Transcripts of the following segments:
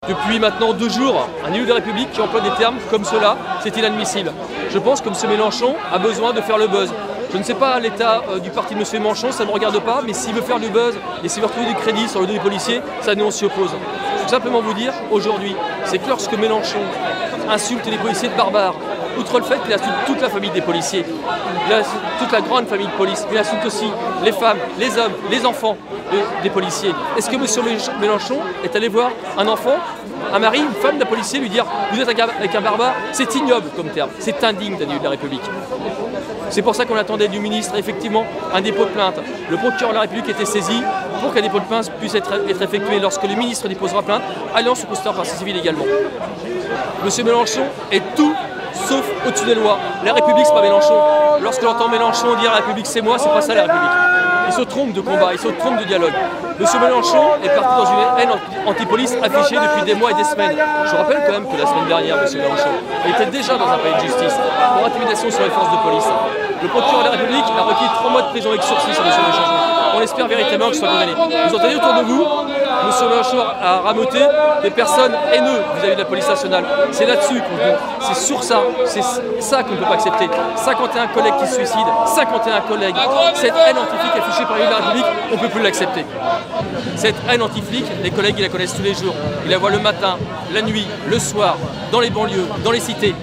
Depuis maintenant 2 jours, un élu de la République qui emploie des termes comme cela, c'est inadmissible. Je pense que M. Mélenchon a besoin de faire le buzz. Je ne sais pas l'état du parti de M. Mélenchon, ça ne me regarde pas, mais s'il veut faire du buzz et s'il veut retrouver du crédit sur le dos des policiers, ça nous on s'y oppose. Je veux simplement vous dire, aujourd'hui, c'est que lorsque Mélenchon insulte les policiers de barbares, outre le fait qu'il insulte toute la famille des policiers, toute la grande famille de police, il insulte aussi les femmes, les hommes, les enfants des policiers. Est-ce que M. Mélenchon est allé voir un enfant, un mari, une femme d'un policier lui dire « vous êtes avec un barbare », c'est ignoble comme terme, c'est indigne d'un élu de la République. C'est pour ça qu'on attendait du ministre effectivement un dépôt de plainte. Le procureur de la République était saisi pour qu'un dépôt de plainte puisse être effectué lorsque le ministre déposera plainte, Alliance ou constituant partie civile également. M. Mélenchon est tout sauf au-dessus des lois. La République, c'est pas Mélenchon. Lorsque j'entends Mélenchon dire la République c'est moi, c'est pas ça la République. Il se trompe de combat, il se trompe de dialogue. M. Mélenchon est parti dans une haine anti-police affichée depuis des mois et des semaines. Je rappelle quand même que la semaine dernière, M. Mélenchon était déjà dans un palais de justice pour intimidation sur les forces de police. Le procureur de la République a requis 3 mois de prison avec sursis sur M. Mélenchon. On espère véritablement qu'il soit condamné. Vous entendez autour de vous, M. Mélenchon a rameuté des personnes haineuses vis-à-vis de la police nationale. C'est là-dessus qu'on dit, c'est sur ça, c'est ça qu'on ne peut pas accepter. 51 collègues qui se suicident, 51 collègues. Cette haine anti-flic affichée par l'élu de la République, on ne peut plus l'accepter. Cette haine anti-flic, les collègues, ils la connaissent tous les jours. Ils la voient le matin, la nuit, le soir, dans les banlieues, dans les cités.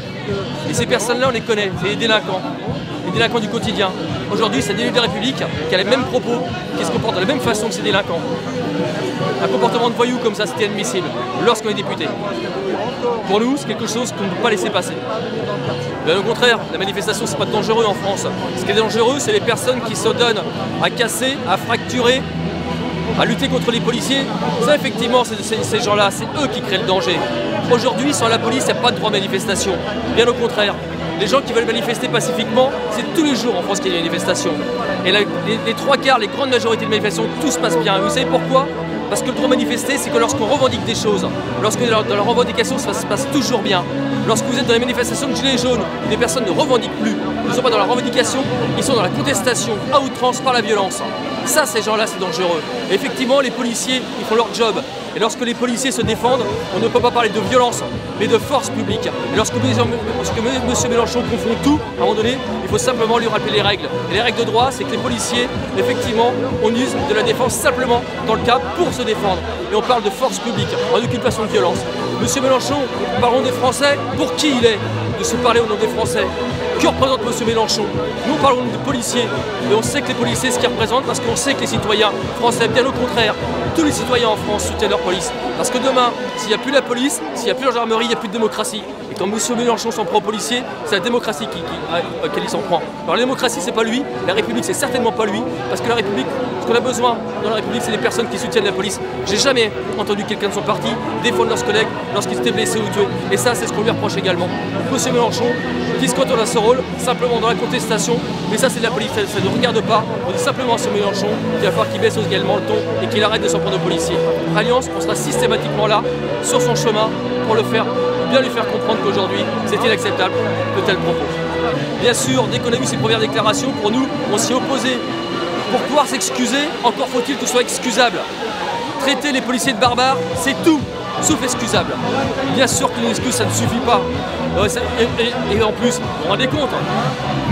Et ces personnes-là, on les connaît, c'est les délinquants du quotidien. Aujourd'hui, c'est un élu de la République qui a les mêmes propos, qui se comporte de la même façon que ces délinquants. Un comportement de voyou comme ça, c'était admissible lorsqu'on est député. Pour nous, c'est quelque chose qu'on ne peut pas laisser passer. Bien au contraire, la manifestation, c'est pas dangereux en France. Ce qui est dangereux, c'est les personnes qui se donnent à casser, à fracturer, à lutter contre les policiers. Ça, effectivement, ces gens-là, c'est eux qui créent le danger. Aujourd'hui, sans la police, il n'y a pas de droit de manifestation. Bien au contraire. Les gens qui veulent manifester pacifiquement, c'est tous les jours en France qu'il y a des manifestations. Et les 3 quarts, les grandes majorités de manifestations, tout se passe bien. Et vous savez pourquoi? Parce que le droit de manifester, c'est que lorsqu'on revendique des choses, lorsque dans la revendication, ça se passe toujours bien. Lorsque vous êtes dans les manifestations de gilets jaunes, où des personnes ne revendiquent plus, ils ne sont pas dans la revendication, ils sont dans la contestation à outrance par la violence. Ça, ces gens-là, c'est dangereux. Et effectivement, les policiers, ils font leur job. Et lorsque les policiers se défendent, on ne peut pas parler de violence, mais de force publique. Et lorsque M. Mélenchon confond tout, à un moment donné, il faut simplement lui rappeler les règles. Et les règles de droit, c'est que les policiers, effectivement, on use de la défense simplement dans le cas pour se défendre. Et on parle de force publique, en aucune façon de violence. M. Mélenchon, parlons des Français, pour qui il est de se parler au nom des Français? Que représente M. Mélenchon? Nous parlons de policiers, mais on sait que les policiers, ce qu'ils représentent, parce qu'on sait que les citoyens français, bien au contraire, tous les citoyens en France soutiennent leur police. Parce que demain, s'il n'y a plus la police, s'il n'y a plus la gendarmerie, il n'y a plus de démocratie. Et quand M. Mélenchon s'en prend aux policiers, c'est la démocratie auquel il s'en prend. Alors la démocratie, c'est pas lui, la République, c'est certainement pas lui, parce que la République, ce qu'on a besoin dans la République, c'est des personnes qui soutiennent la police. J'ai jamais entendu quelqu'un de son parti défendre leurs collègues lorsqu'ils étaient blessés ou tués. Et ça, c'est ce qu'on lui reproche également. M. Mélenchon, qui se cantonne à ce rôle, simplement dans la contestation, mais ça c'est de la police, ça ne regarde pas. On dit simplement à M. Mélenchon qu'il va falloir qu'il baisse également le ton et qu'il arrête de s'en prendre aux policiers. Alliance, on sera systématiquement là, sur son chemin, pour bien lui faire comprendre qu'aujourd'hui, c'est inacceptable de tels propos. Bien sûr, dès qu'on a vu ces premières déclarations, pour nous, on s'y opposait. Pour pouvoir s'excuser, encore faut-il que ce soit excusable. Traiter les policiers de barbares, c'est tout, sauf excusable. Bien sûr qu'une excuse, ça ne suffit pas. Et en plus, vous vous rendez compte,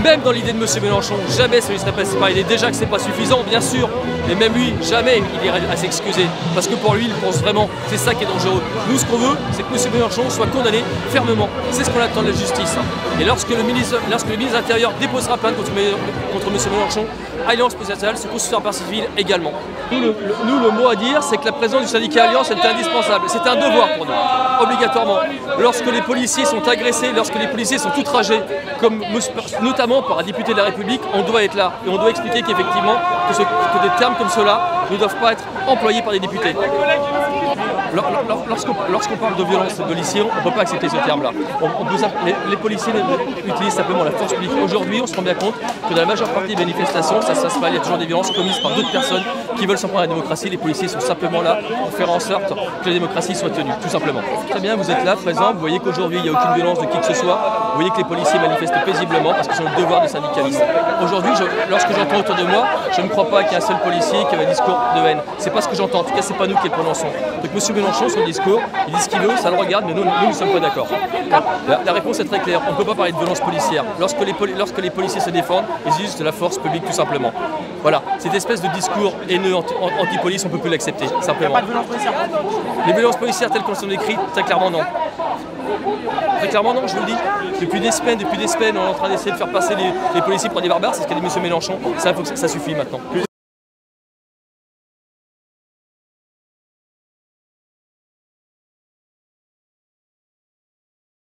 même dans l'idée de M. Mélenchon, jamais ça lui serait passé par l'idée. Déjà que c'est pas suffisant, bien sûr, mais même lui, jamais il irait à s'excuser. Parce que pour lui, il pense vraiment, c'est ça qui est dangereux. Nous, ce qu'on veut, c'est que M. Mélenchon soit condamné fermement. C'est ce qu'on attend de la justice. Et lorsque le ministre de l'Intérieur déposera plainte contre M. Mélenchon, Alliance nationale se constituera par civile également. Nous, le mot à dire, c'est que la présence du syndicat Alliance est indispensable. C'est un devoir pour nous, obligatoirement. Lorsque les policiers sont agressés, lorsque les policiers sont outragés, comme notamment par un député de la République, on doit être là. Et on doit expliquer qu'effectivement, que des termes comme cela ne doivent pas être employés par des députés. Lorsqu'on parle de violence policière, on ne peut pas accepter ce terme-là. Les policiers utilisent simplement la force publique. Aujourd'hui, on se rend bien compte que dans la majeure partie des manifestations, ça se passe pas. Il y a toujours des violences commises par d'autres personnes qui veulent s'en prendre à la démocratie. Les policiers sont simplement là pour faire en sorte que la démocratie soit tenue, tout simplement. Très bien, vous êtes là, présent, vous voyez qu'aujourd'hui, il n'y a aucune violence de qui que ce soit. Vous voyez que les policiers manifestent paisiblement parce qu'ils ont le devoir de syndicalisme. Aujourd'hui, lorsque j'entends autour de moi, je ne crois pas qu'il y ait un seul policier qui ait un discours de haine. C'est pas ce que j'entends. En tout cas, c'est pas nous qui le prononçons. Donc M. Mélenchon, son discours discours, il dit ce qu'il veut, ça le regarde, mais nous ne sommes pas d'accord. La réponse est très claire, on ne peut pas parler de violence policière. Lorsque les policiers se défendent, ils utilisent de la force publique tout simplement. Voilà, cette espèce de discours haineux anti-police, on ne peut plus l'accepter, simplement. Il n'y a pas de violence policière. Les violences policières telles qu'elles sont décrites, très clairement non. Très clairement non, je vous le dis. Depuis des semaines, on est en train d'essayer de faire passer les policiers pour des barbares, c'est ce qu'a dit M. Mélenchon. Ça suffit maintenant.